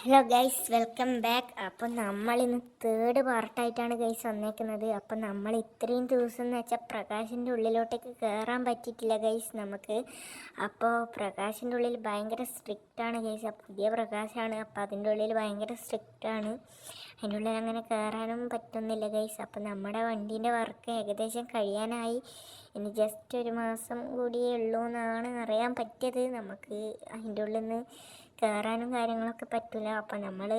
Hello guys, welcome back. അപ്പോൾ നമ്മളിന്ന് third പാർട്ടായിട്ടാണ് guys വന്നേക്കുന്നത്. അപ്പോൾ നമ്മൾ ഇത്രയും ദിവസം എന്ന് വെച്ചാൽ പ്രകാശിൻ്റെ ഉള്ളിലോട്ടേക്ക് കയറാൻ പറ്റിയിട്ടില്ല ഗൈസ് നമുക്ക്. അപ്പോൾ പ്രകാശിൻ്റെ ഉള്ളിൽ ഭയങ്കര സ്ട്രിക്റ്റാണ് ഗൈസ്. പുതിയ പ്രകാശമാണ്, അപ്പോൾ അതിൻ്റെ ഉള്ളിൽ ഭയങ്കര സ്ട്രിക്റ്റാണ്. അതിൻ്റെ ഉള്ളിൽ അങ്ങനെ കയറാനും പറ്റുന്നില്ല ഗൈസ്. അപ്പോൾ നമ്മുടെ വണ്ടീൻ്റെ വർക്ക് ഏകദേശം കഴിയാനായി. ഇനി ജസ്റ്റ് ഒരു മാസം കൂടിയേ ഉള്ളൂ എന്നാണ് അറിയാൻ പറ്റിയത്. നമുക്ക് അതിൻ്റെ ഉള്ളിൽ നിന്ന് കയറാനും കാര്യങ്ങളൊക്കെ പറ്റില്ല. അപ്പോൾ നമ്മൾ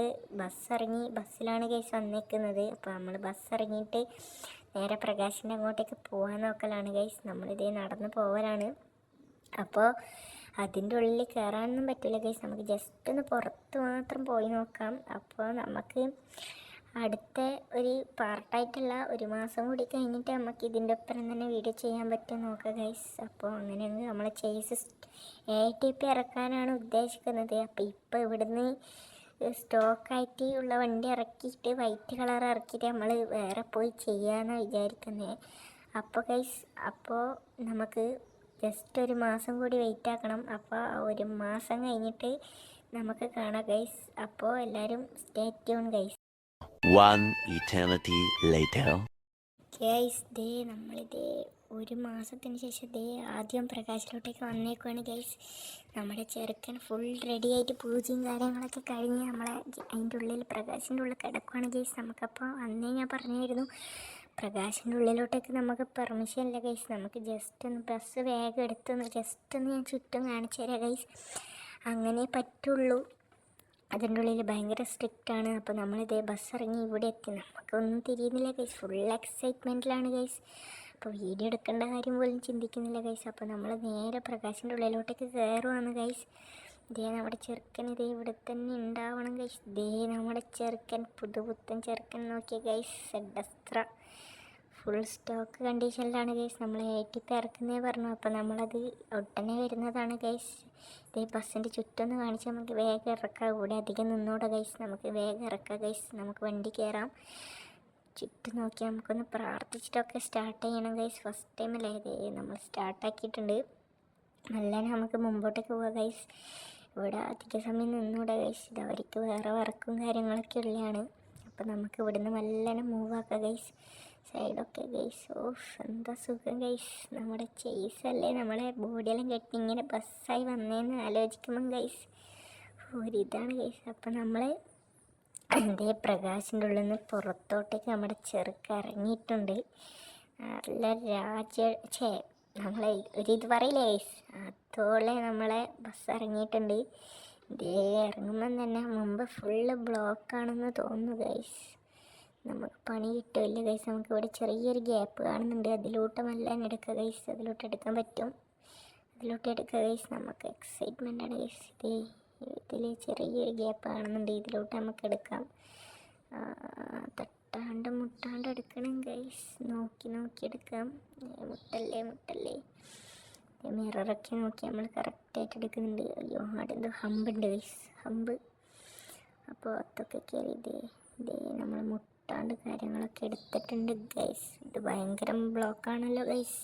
ബസ്സിലാണ് കേസ് വന്നേക്കുന്നത്. അപ്പോൾ നമ്മൾ ബസ് ഇറങ്ങിയിട്ട് നേരെ പ്രകാശിൻ്റെ അങ്ങോട്ടേക്ക് പോകാൻ നോക്കലാണ് ഗൈസ്. നമ്മളിതേ നടന്ന് പോകലാണ്. അപ്പോൾ അതിൻ്റെ ഉള്ളിൽ കയറാനൊന്നും പറ്റില്ല ഗൈസ്. നമുക്ക് ജസ്റ്റ് ഒന്ന് പുറത്ത് മാത്രം പോയി നോക്കാം. അപ്പോൾ നമുക്ക് അടുത്ത ഒരു പാർട്ടായിട്ടുള്ള ഒരു മാസം കൂടി കഴിഞ്ഞിട്ട് നമുക്ക് ഇതിൻ്റെ ഒപ്പം തന്നെ വീഡിയോ ചെയ്യാൻ പറ്റും നോക്കാം ഗൈസ്. അപ്പോൾ അങ്ങനെയാണെങ്കിൽ നമ്മൾ ചേസ് ATP ഇറക്കാനാണ് ഉദ്ദേശിക്കുന്നത്. അപ്പോൾ ഇപ്പോൾ ഇവിടുന്ന് സ്റ്റോക്കായിട്ട് ഉള്ള വണ്ടി ഇറക്കിയിട്ട് വൈറ്റ് കളർ ഇറക്കിയിട്ട് നമ്മൾ വേറെ പോയി ചെയ്യാമെന്നാണ് വിചാരിക്കുന്നത്. അപ്പോൾ ഗൈസ്, അപ്പോൾ നമുക്ക് ജസ്റ്റ് ഒരു മാസം കൂടി വെയിറ്റ് ആക്കണം. അപ്പോൾ ഒരു മാസം കഴിഞ്ഞിട്ട് നമുക്ക് കാണാം ഗൈസ്. അപ്പോൾ എല്ലാവരും stay tune guys. One eternity later. Guys, നമ്മളിതേ ഒരു മാസത്തിന് ശേഷം ആദ്യം പ്രകാശിലോട്ടേക്ക് വന്നേക്കുവാണ് ഗൈസ്. നമ്മുടെ ചെറുക്കൻ ഫുൾ റെഡി ആയിട്ട് പൂജയും കാര്യങ്ങളൊക്കെ കഴിഞ്ഞ് നമ്മളെ അതിൻ്റെ ഉള്ളിൽ പ്രകാശിൻ്റെ ഉള്ളിൽ കിടക്കുവാണ് ഗൈസ്. നമുക്കപ്പോൾ അന്നേ ഞാൻ പറഞ്ഞായിരുന്നു പ്രകാശിൻ്റെ ഉള്ളിലോട്ടേക്ക് നമുക്ക് പെർമിഷൻ ഇല്ല ഗൈസ്. നമുക്ക് ജസ്റ്റ് ഒന്ന് ബസ് വേഗം എടുത്തൊന്ന് ജസ്റ്റ് ഒന്ന് ഞാൻ ചുറ്റും കാണിച്ചു തരാം ഗൈസ്. അങ്ങനെ പറ്റുള്ളൂ. അതിൻ്റെ ഉള്ളിൽ ഭയങ്കര സ്ട്രിക്റ്റാണ്. അപ്പോൾ നമ്മളിതേ ബസ് ഇറങ്ങി ഇവിടെ എത്തി. നമുക്കൊന്നും തിരിയുന്നില്ല ഗൈസ്. ഫുൾ എക്സൈറ്റ്മെൻറ്റിലാണ് ഗൈസ്. അപ്പോൾ വീഡിയോ എടുക്കേണ്ട കാര്യം പോലും ചിന്തിക്കുന്നില്ല ഗൈസ്. അപ്പോൾ നമ്മൾ നേരെ പ്രകാശിൻ്റെ ഉള്ളിലോട്ടേക്ക് കയറുവാണ് ഗൈസ്. നമ്മുടെ ചെറുക്കൻ ഇവിടെ തന്നെ ഉണ്ടാവണം ഗൈസ്. നമ്മുടെ ചെറുക്കൻ പുതുപുത്തൻ ചെറുക്കൻ നോക്കിയ ഗൈസ്. സെഡസ്ത്ര ഫുൾ സ്റ്റോക്ക് കണ്ടീഷനിലാണ് ഗൈസ്. നമ്മൾ ATP ഇറക്കുന്നേ പറഞ്ഞു. അപ്പോൾ നമ്മളത് ഒട്ടനെ വരുന്നതാണ് ഗൈസ്. ബസ്സിൻ്റെ ചുറ്റൊന്ന് കാണിച്ച് നമുക്ക് വേഗം ഇറക്കാം. ഇവിടെ അധികം നിന്നോടെ ഗൈസ്. നമുക്ക് വേഗം ഇറക്കാം ഗൈസ്. നമുക്ക് വണ്ടി കയറാം. ചുറ്റും നോക്കി നമുക്കൊന്ന് പ്രാർത്ഥിച്ചിട്ടൊക്കെ സ്റ്റാർട്ട് ചെയ്യണം ഗൈസ്. ഫസ്റ്റ് ടൈമല്ലേ നമ്മൾ സ്റ്റാർട്ടാക്കിയിട്ടുണ്ട്. നല്ല നമുക്ക് മുമ്പോട്ടേക്ക് പോകാം ഗൈസ്. ഇവിടെ അധിക സമയം നിന്നൂടെ ഗൈസ്. ഇത് അവർക്ക് വേറെ വർക്കും കാര്യങ്ങളൊക്കെ ഉള്ളതാണ്. അപ്പോൾ നമുക്ക് ഇവിടുന്ന് നല്ലനെ മൂവാക്കാം ഗൈസ്. സൈഡൊക്കെ ഗൈസ്. എന്താ സുഖം ഗൈസ്. നമ്മുടെ ചേസല്ലേ നമ്മളെ ബോഡിയെല്ലാം കെട്ടി ഇങ്ങനെ ബസ്സായി വന്നതെന്ന് ആലോചിക്കുമ്പം ഗൈസ് ഒരിതാണ് ഗൈസ്. അപ്പം നമ്മൾ പ്രകാശിൻ്റെ ഉള്ളിൽ നിന്ന് പുറത്തോട്ടേക്ക് നമ്മുടെ ചെറുക്ക് ഇറങ്ങിയിട്ടുണ്ട്. നല്ല നമ്മളെ ഒരിത് പറയില്ലേ ഗൈസ്, അതോടെ നമ്മളെ ബസ് ഇറങ്ങിയിട്ടുണ്ട്. ഇറങ്ങുമ്പം തന്നെ മുമ്പ് ഫുള്ള് ബ്ലോക്കാണെന്ന് തോന്നുന്നു ഗൈസ്. നമുക്ക് പണി കിട്ടില്ല ഗൈസ്. നമുക്ക് ഇവിടെ ചെറിയൊരു ഗ്യാപ്പ് കാണുന്നുണ്ട്. അതിലോട്ട് നല്ല എടുക്കുക ഗൈസ്. അതിലോട്ട് എടുക്കാൻ പറ്റും. അതിലോട്ട് എടുക്കുക ഗൈസ്. നമുക്ക് എക്സൈറ്റ്മെൻ്റ് ആണ് ഗൈസ്. ഇതിൽ ചെറിയൊരു ഗ്യാപ്പ് കാണുന്നുണ്ട്. ഇതിലോട്ട് നമുക്ക് എടുക്കാം. തട്ടാണ്ട് മുട്ടാണ്ട് എടുക്കണം ഗൈസ്. നോക്കി എടുക്കാം. മുട്ടല്ലേ. മിററൊക്കെ നോക്കി നമ്മൾ കറക്റ്റായിട്ട് എടുക്കുന്നുണ്ട്. അയ്യോ, അവിടെ ഹമ്പുണ്ട് ഗൈസ്. ഹമ്പ്. അപ്പോൾ അതൊക്കെ കയറി നമ്മൾ മുട്ടാണ്ട് കാര്യങ്ങളൊക്കെ എടുത്തിട്ടുണ്ട് ഗൈസ്. ഇത് ഭയങ്കര ബ്ലോക്കാണല്ലോ ഗൈസ്.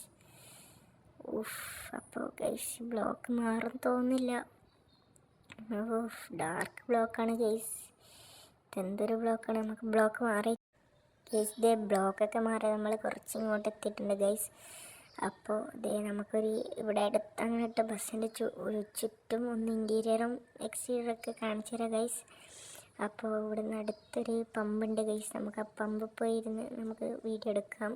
അപ്പോൾ ഗൈസ് ബ്ലോക്ക് മാറും തോന്നുന്നില്ല. ഡാർക്ക് ബ്ലോക്കാണ് ഗൈസ്. ഇതെന്തൊരു ബ്ലോക്കാണ്. നമുക്ക് ബ്ലോക്ക് മാറി ഗൈസ്. ബ്ലോക്കൊക്കെ മാറി നമ്മൾ കുറച്ച് ഇങ്ങോട്ട് എത്തിയിട്ടുണ്ട് ഗൈസ്. അപ്പോൾ നമുക്കൊരു ഇവിടെ അടുത്ത് അങ്ങനെ ഇട്ട് ബസ്സിൻ്റെ ചുറ്റും ഒന്ന് ഇൻറ്റീരിയറും എക്സ്റ്റീരിയറൊക്കെ കാണിച്ചു തരാം ഗൈസ്. അപ്പോൾ ഇവിടുന്ന് അടുത്തൊരു പമ്പുണ്ട് ഗൈസ്. നമുക്ക് ആ പമ്പ് പോയി ഇരുന്ന് നമുക്ക് വീഡിയോ എടുക്കാം.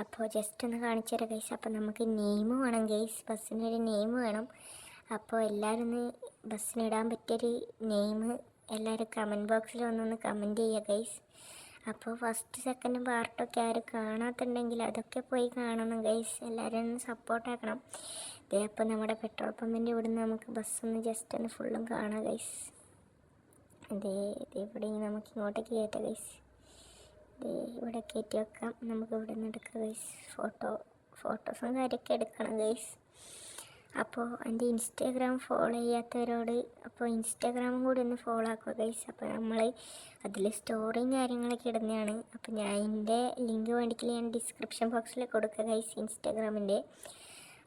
അപ്പോൾ ജസ്റ്റ് ഒന്ന് കാണിച്ചു തരാം ഗൈസ്. അപ്പോൾ നമുക്ക് നെയിം വേണം ഗൈസ്. ബസ്സിനൊരു നെയിം വേണം. അപ്പോൾ എല്ലാവരും ഒന്ന് ബസ്സിനിടാൻ പറ്റിയൊരു നെയിം എല്ലാവരും കമൻറ്റ് ബോക്സിൽ ഒന്നൊന്ന് കമൻറ്റ് ചെയ്യുക ഗൈസ്. അപ്പോൾ ഫസ്റ്റ് സെക്കൻഡ് പാർട്ടൊക്കെ ആരും കാണാത്തുണ്ടെങ്കിൽ അതൊക്കെ പോയി കാണണം ഗൈസ്. എല്ലാവരും ഒന്ന് സപ്പോർട്ടാക്കണം. അപ്പോൾ നമ്മുടെ പെട്രോൾ പമ്പിൻ്റെ ഇവിടുന്ന് നമുക്ക് ബസ്സൊന്ന് ജസ്റ്റ് ഒന്ന് ഫുള്ളും കാണാം ഗൈസ്. ഇവിടെ നമുക്ക് ഇങ്ങോട്ടേക്ക് കയറ്റാം ഗൈസ്. ഇവിടെ കയറ്റി വെക്കാം. നമുക്ക് ഇവിടെ നിന്ന് എടുക്കാം ഗൈസ്. ഫോട്ടോസും കാര്യമൊക്കെ എടുക്കണം ഗൈസ്. അപ്പോൾ എൻ്റെ ഇൻസ്റ്റാഗ്രാം ഫോളോ ചെയ്യാത്തവരോട് അപ്പോൾ ഇൻസ്റ്റാഗ്രാമും കൂടി ഒന്ന് ഫോളോ ആക്കുക ഗൈസ്. അപ്പോൾ നമ്മൾ അതിൽ സ്റ്റോറിയും കാര്യങ്ങളൊക്കെ ഇടുന്നതാണ്. അപ്പോൾ ഞാൻ അതിൻ്റെ ലിങ്ക് വേണ്ടിയിട്ട് ഞാൻ ഡിസ്ക്രിപ്ഷൻ ബോക്സിൽ കൊടുക്കുക ഗൈസ് ഇൻസ്റ്റാഗ്രാമിൻ്റെ.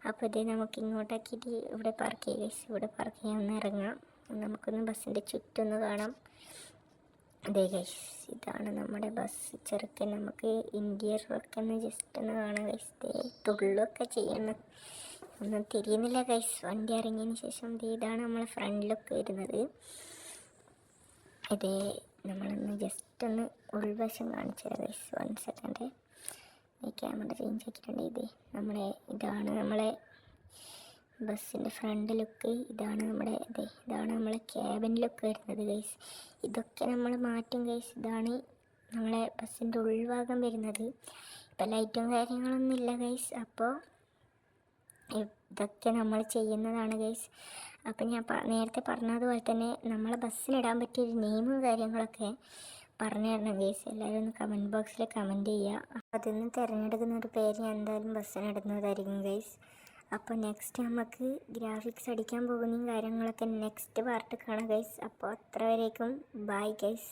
അപ്പോൾ നമുക്ക് ഇങ്ങോട്ടാക്കിയിട്ട് ഇവിടെ പാർക്ക് ചെയ്യാം ഗൈസ്. ഇവിടെ പാർക്ക് ചെയ്യാൻ ഒന്ന് ഇറങ്ങാം. നമുക്കൊന്ന് ബസ്സിൻ്റെ ചുറ്റൊന്ന് കാണാം. അതെ ഗൈസ്, ഇതാണ് നമ്മുടെ ബസ് ചെറുക്കൻ. നമുക്ക് ഇൻറ്റീരിയറൊക്കെ ഒന്ന് ജസ്റ്റ് ഒന്ന് കാണാം ഗൈസ്. തുള്ളൊക്കെ ചെയ്യണം, ഒന്നും തിരിയുന്നില്ല ഗൈസ്. വണ്ടി ഇറങ്ങിയതിന് ശേഷം ഇതാണ് നമ്മളെ ഫ്രണ്ട് ലുക്ക് വരുന്നത്. ഇതേ നമ്മളൊന്ന് ജസ്റ്റ് ഒന്ന് ഉൾവശം കാണിച്ചു തരാം ഗൈസ്. 1 സെക്കൻഡ്, ഈ ക്യാമറ ചേഞ്ച് ആക്കിയിട്ടുണ്ട്. ഇതാണ് നമ്മളെ ബസ്സിൻ്റെ ഫ്രണ്ട് ലുക്ക്. ഇതാണ് നമ്മളെ ക്യാബിൻ ലുക്ക് വരുന്നത് ഗൈസ്. ഇതൊക്കെ നമ്മൾ മാറ്റും ഗൈസ്. ഇതാണ് നമ്മളെ ബസ്സിൻ്റെ ഉൾഭാഗം വരുന്നത്. ഇപ്പം ലൈറ്റും കാര്യങ്ങളൊന്നും ഇല്ല ഗൈസ്. അപ്പോൾ ഇതൊക്കെ നമ്മൾ ചെയ്യുന്നതാണ് ഗൈസ്. അപ്പം ഞാൻ നേരത്തെ പറഞ്ഞതുപോലെ തന്നെ നമ്മളെ ബസ്സിനിടാൻ പറ്റിയൊരു നെയിമും കാര്യങ്ങളൊക്കെ പറഞ്ഞു തരണം ഗൈസ്. എല്ലാവരും ഒന്ന് കമൻറ്റ് ബോക്സിൽ കമൻറ്റ് ചെയ്യുക. അതിൽ നിന്ന് തിരഞ്ഞെടുക്കുന്ന ഒരു പേര് ഞാൻ എന്തായാലും ബസ്സിനിടുന്നതായിരിക്കും ഗൈസ്. അപ്പോൾ നെക്സ്റ്റ് നമുക്ക് ഗ്രാഫിക്സ് അടിക്കാൻ പോകുന്നതും കാര്യങ്ങളൊക്കെ നെക്സ്റ്റ് പാർട്ട് കാണാം ഗൈസ്. അപ്പോൾ അത്ര വരേക്കും ബൈ ഗൈസ്.